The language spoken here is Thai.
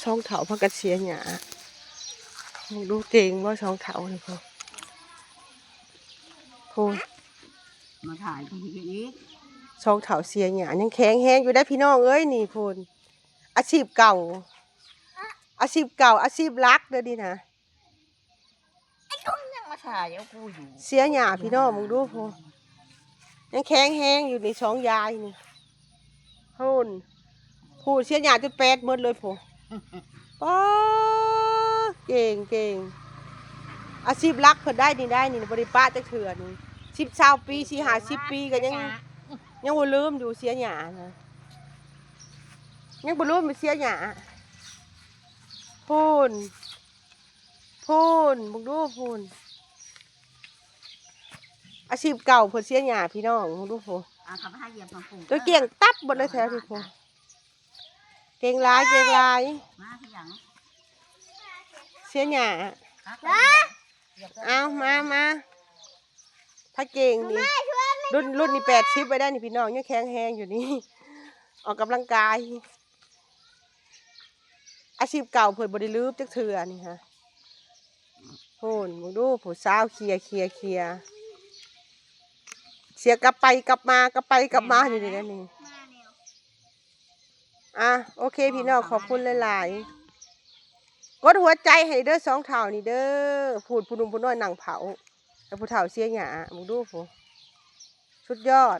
สองเถาพักกระเสียหยาดูเก่งว่าสองเถานี่พอพูดมาถ่ายตรงนี้สองเถาเสียหยายังแข็งแห้งอยู่ได้พี่น้องเอ้ยนี่พูนอาชีพเก่าอาชีพรักเด้อดินะไอ้คนยังมาถ่ายเอากูอยู่เสียหยาพี่น้องมึงดูพูยังแข็งแห้งอยู่ในสองยายนี่พูดเสียหยาจนแปดหมดเลยพูป้าเก่งอาชีพรักเพิ่นได้นี่บริป้าจะเถื่อน10 20 ปี40 ปีก็ยังบ่ลืมอยู่เสียหยานะยังบ่ลืมเสียหยาพูนมึงดูพูนอาชีพเก่าเพิ่นเสียหยาพี่น้องมึงดูพูขับให้เหยียบมาปุ่งตัวเก่งตับหมดเลยแถวที่พูเก่งหลายมาที่หยังเสียหยาเอามาถ้าเก่งดิรุ่นนี่80ไปได้นี่พี่น้องยังแข็งแรงอยู่นี่ออกกำลังกายอาชีพเก่าเพิ่นบ่ได้ลืมจักเทื่อนี่ฮะโหนมึงดูผู้สาวเคลียเสียกลับไปกลับมานี่นี่โอเคพี่น้องขอบคุณหลายๆกดหัวใจให้เด้อสองเฒ่านี่เด้อพูดผู้หนุ่มผู้น้อยนั่งเผาแล้วผู้เฒ่าเสียหยามึงดูผู้สุดยอด